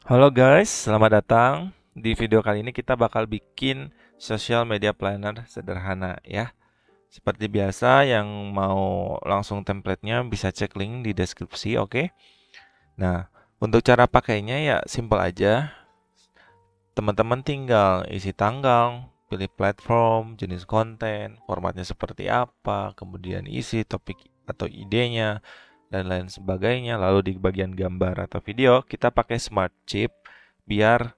Halo guys, selamat datang. Di video kali ini kita bakal bikin social media planner sederhana ya. Seperti biasa, yang mau langsung templatenya bisa cek link di deskripsi, oke? Nah, untuk cara pakainya ya simple aja. Teman-teman tinggal isi tanggal, pilih platform, jenis konten, formatnya seperti apa, kemudian isi topik atau idenya, dan lain sebagainya. Lalu di bagian gambar atau video, kita pakai Smart Chip biar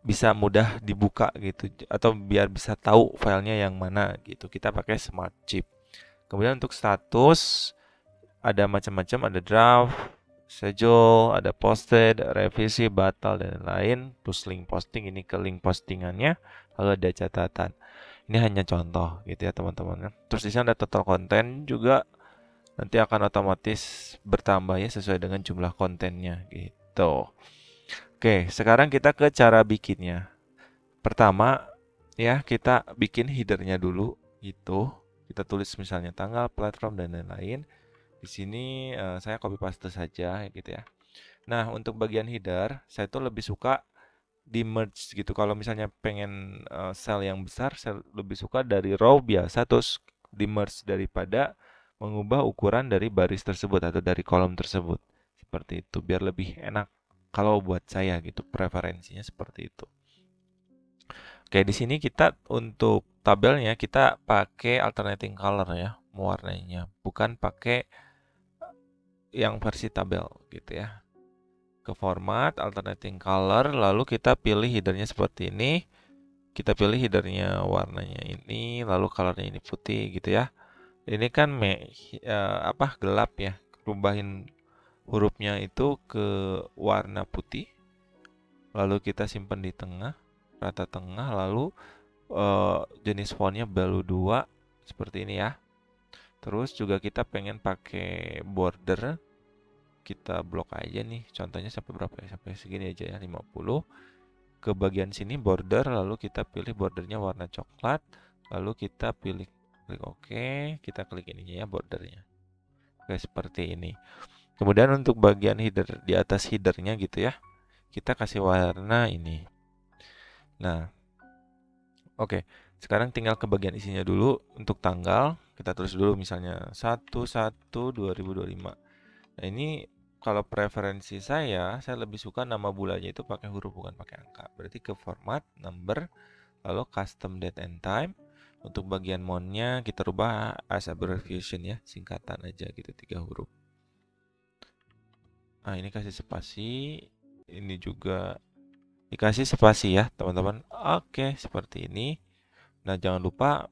bisa mudah dibuka gitu atau biar bisa tahu filenya yang mana gitu. Kita pakai Smart Chip. Kemudian untuk status ada macam-macam, ada draft, schedule, ada posted, revisi, batal dan lain-lain. Terus link posting, ini ke link postingannya, lalu ada catatan. Ini hanya contoh gitu ya teman-teman. Terus di sana ada total konten juga, nanti akan otomatis bertambah ya sesuai dengan jumlah kontennya gitu. Oke, sekarang kita ke cara bikinnya. Pertama, ya kita bikin headernya dulu gitu. Kita tulis misalnya tanggal, platform dan lain-lain. Di sini saya copy paste saja gitu ya. Nah, untuk bagian header, saya tuh lebih suka di merge gitu. Kalau misalnya pengen cell yang besar, saya lebih suka dari row biasa terus di merge daripada mengubah ukuran dari baris tersebut atau dari kolom tersebut. Seperti itu biar lebih enak kalau buat saya gitu, preferensinya seperti itu. Oke, di sini kita untuk tabelnya kita pakai alternating color ya, mewarnainya, bukan pakai yang versi tabel gitu ya. Ke format alternating color, lalu kita pilih headernya seperti ini. Kita pilih headernya warnanya ini, lalu colornya ini putih gitu ya. Ini kan gelap ya. Rubahin hurufnya itu ke warna putih, lalu kita simpan di tengah, rata tengah, lalu jenis fontnya Balu 2 seperti ini ya. Terus juga kita pengen pakai border, kita blok aja nih. Contohnya sampai berapa ya? Sampai segini aja ya, 50. Ke bagian sini border, lalu kita pilih bordernya warna coklat, lalu kita pilih klik OK, kita klik ininya ya bordernya. Oke, seperti ini. Kemudian untuk bagian header di atas headernya gitu ya, kita kasih warna ini. Nah, oke, sekarang tinggal ke bagian isinya dulu. Untuk tanggal, kita tulis dulu misalnya 1/1/2025. Nah, ini kalau preferensi saya lebih suka nama bulannya itu pakai huruf bukan pakai angka. Berarti ke format, number, lalu custom date and time. Untuk bagian montnya kita rubah as abbreviation ya, singkatan aja gitu 3 huruf. Nah, ini kasih spasi, ini juga dikasih spasi ya, teman-teman. Oke, seperti ini. Nah, jangan lupa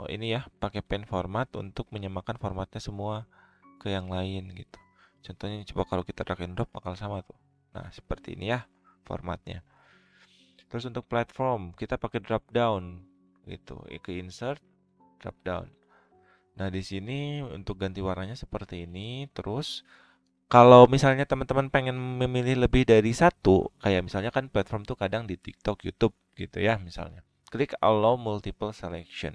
ini ya, pakai pen format untuk menyamakan formatnya semua ke yang lain gitu. Contohnya coba kalau kita drag and drop bakal sama tuh. Nah, seperti ini ya formatnya. Terus untuk platform, kita pakai drop down gitu. Ke insert, drop down. Nah, di sini untuk ganti warnanya seperti ini. Terus kalau misalnya teman-teman pengen memilih lebih dari satu, kayak misalnya kan platform tuh kadang di TikTok, YouTube gitu ya misalnya. Klik allow multiple selection.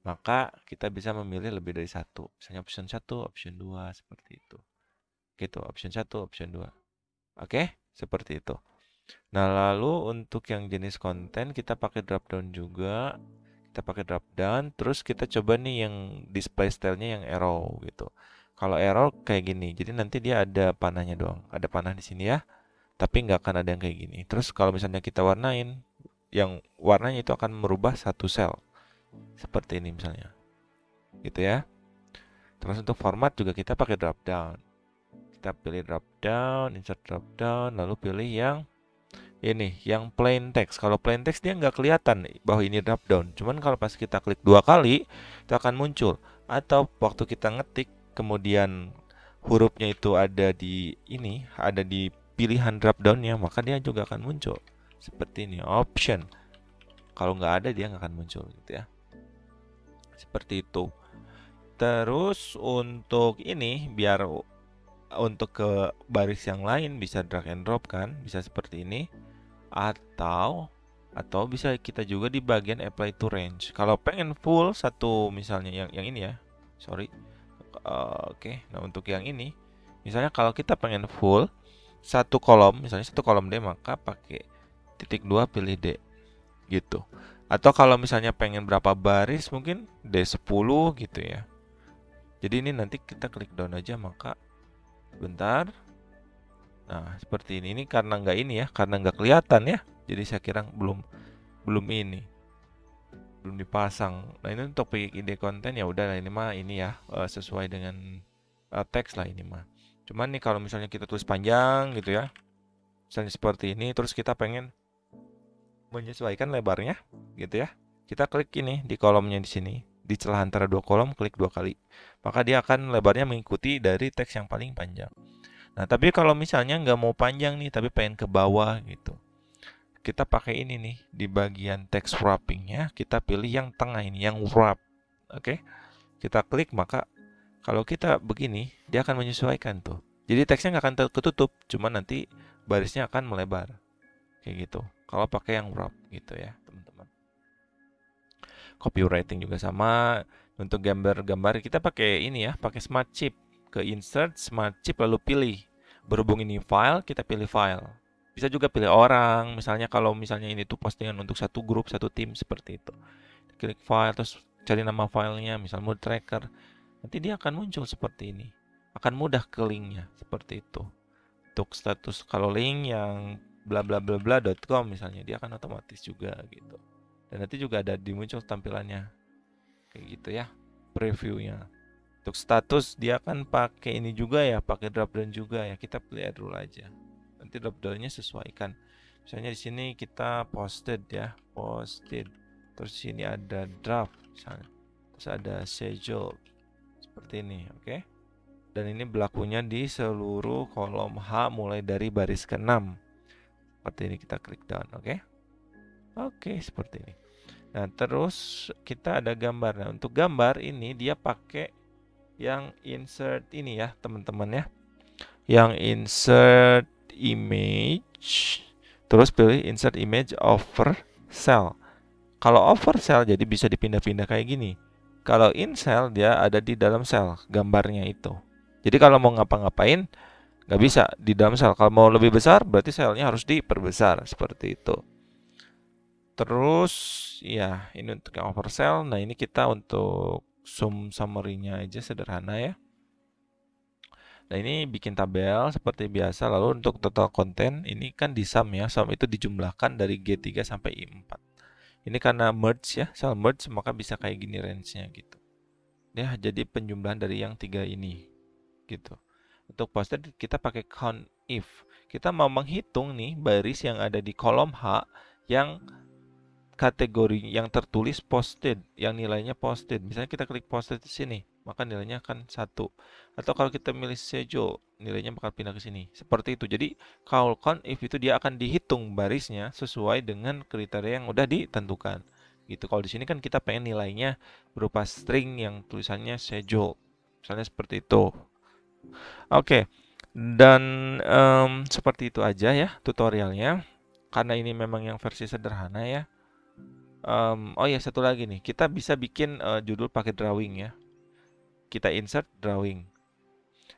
Maka kita bisa memilih lebih dari satu. Misalnya option 1, option 2 seperti itu. Gitu, option 1, option 2. Oke, seperti itu. Nah, lalu untuk yang jenis konten kita pakai drop down juga. Kita pakai drop down, terus kita coba nih yang display stylenya yang arrow gitu. Kalau arrow kayak gini, jadi nanti dia ada panahnya doang. Ada panah di sini ya, tapi nggak akan ada yang kayak gini. Terus kalau misalnya kita warnain, yang warnanya itu akan merubah satu sel. Seperti ini misalnya. Gitu ya. Terus untuk format juga kita pakai drop down. Kita pilih drop down, insert drop down, lalu pilih yang ini, yang plain text. Kalau plain text dia nggak kelihatan bahwa ini drop down. Cuman kalau pas kita klik 2 kali, itu akan muncul. Atau waktu kita ngetik, kemudian hurufnya itu ada di ini, ada di pilihan drop downnya, maka dia juga akan muncul. Seperti ini, option. Kalau nggak ada dia nggak akan muncul gitu ya. Seperti itu. Terus untuk ini, biar untuk ke baris yang lain bisa drag and drop kan, bisa seperti ini. Atau bisa kita juga di bagian apply to range. Kalau pengen full satu misalnya yang ini ya. Sorry. Oke. Nah, untuk yang ini misalnya kalau kita pengen full, satu kolom, misalnya satu kolom D, maka pakai titik 2 pilih D gitu. Atau kalau misalnya pengen berapa baris, mungkin D10 gitu ya. Jadi ini nanti kita klik down aja, maka bentar. Nah, seperti ini. Ini karena nggak ini ya, karena nggak kelihatan ya. Jadi saya kira belum ini, belum dipasang. Nah, ini untuk ide konten ya udah, ini mah ini ya sesuai dengan teks lah ini mah. Cuman nih kalau misalnya kita tulis panjang gitu ya, misalnya seperti ini, terus kita pengen menyesuaikan lebarnya gitu ya, kita klik ini di kolomnya di sini, di celah antara dua kolom, klik 2 kali, maka dia akan lebarnya mengikuti dari teks yang paling panjang. Nah, tapi kalau misalnya nggak mau panjang nih, tapi pengen ke bawah gitu, kita pakai ini nih, di bagian text wrappingnya, kita pilih yang tengah ini, yang wrap. Oke, kita klik, maka kalau kita begini, dia akan menyesuaikan tuh. Jadi teksnya nggak akan tertutup, cuman nanti barisnya akan melebar. Kayak gitu. Kalau pakai yang wrap gitu ya, teman-teman. Copywriting juga sama. Untuk gambar-gambar kita pakai ini ya, pakai Smart Chip. Ke insert Smart Chip lalu pilih. Berhubung ini file, kita pilih file. Bisa juga pilih orang, misalnya kalau misalnya ini tuh postingan untuk satu grup, satu tim seperti itu. Klik file terus cari nama filenya, misal mood tracker. Nanti dia akan muncul seperti ini. Akan mudah ke linknya seperti itu. Untuk status kalau link yang bla bla bla bla.com misalnya, dia akan otomatis juga gitu. Dan nanti juga ada dimuncul tampilannya. Kayak gitu ya, previewnya. Untuk status dia akan pakai ini juga ya, pakai drop down juga ya. Kita pilih add rule aja. Nanti drop down-nya sesuaikan. Misalnya di sini kita posted ya, posted. Terus sini ada draft misalnya. Terus ada schedule. Seperti ini, oke. Dan ini berlakunya di seluruh kolom H mulai dari baris ke-6. Seperti ini, kita klik down, oke. Oke, seperti ini. Nah, terus kita ada gambar. Nah, untuk gambar ini dia pakai yang insert ini ya, teman-teman ya. Yang insert image, terus pilih insert image over cell. Kalau over cell jadi bisa dipindah-pindah kayak gini. Kalau in cell dia ada di dalam cell gambarnya itu. Jadi kalau mau ngapa-ngapain nggak bisa di dalam cell. Kalau mau lebih besar berarti selnya harus diperbesar seperti itu. Terus ya ini untuk yang over cell. Nah ini kita untuk sum summary-nya aja sederhana ya. Nah ini bikin tabel seperti biasa. Lalu untuk total konten ini kan di sum ya. Sum itu dijumlahkan dari G3 sampai I4. Ini karena merge ya, cell merge, maka bisa kayak gini range-nya gitu. Ya, jadi penjumlahan dari yang 3 ini gitu. Untuk posted kita pakai count if. Kita mau menghitung nih baris yang ada di kolom H yang kategori yang tertulis posted, yang nilainya posted. Misalnya kita klik posted di sini, maka nilainya akan 1. Atau kalau kita milih schedule, nilainya bakal pindah ke sini. Seperti itu. Jadi kalau count if itu dia akan dihitung barisnya sesuai dengan kriteria yang udah ditentukan. Gitu. Kalau di sini kan kita pengen nilainya berupa string yang tulisannya schedule. Misalnya seperti itu. Oke. Dan seperti itu aja ya tutorialnya. Karena ini memang yang versi sederhana ya. Oh ya, satu lagi nih, kita bisa bikin judul pakai drawing ya. Kita insert drawing.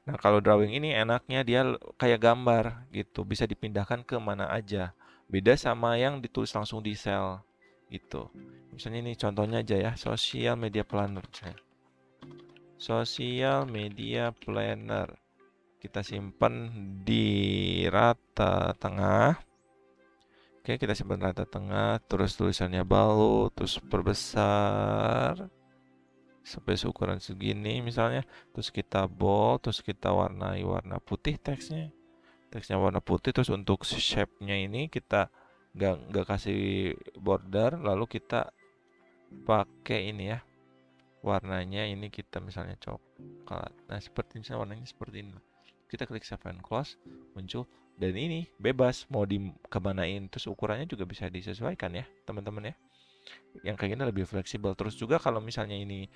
Nah, kalau drawing ini enaknya dia kayak gambar gitu, bisa dipindahkan ke mana aja. Beda sama yang ditulis langsung di cell gitu. Misalnya ini contohnya aja ya, social media planner. Social media planner. Kita simpan di rata tengah. Oke, kita simpan rata tengah, terus tulisannya balut, terus perbesar sampai seukuran segini misalnya, terus kita bold, terus kita warnai warna putih teksnya warna putih. Terus untuk shape-nya ini kita nggak kasih border, lalu kita pakai ini ya, warnanya ini kita misalnya coklat. Nah seperti misalnya warnanya seperti ini, kita klik save and close, muncul. Dan ini bebas mau dikemanain, terus ukurannya juga bisa disesuaikan ya teman-teman ya. Yang kayak gini lebih fleksibel. Terus juga kalau misalnya ini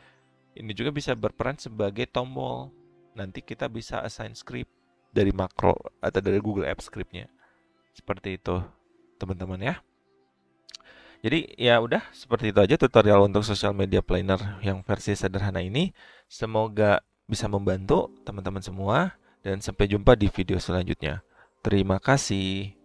juga bisa berperan sebagai tombol. Nanti kita bisa assign script dari makro atau dari Google Apps scriptnya. Seperti itu teman-teman ya. Jadi ya udah seperti itu aja tutorial untuk social media planner yang versi sederhana ini. Semoga bisa membantu teman-teman semua dan sampai jumpa di video selanjutnya. Terima kasih.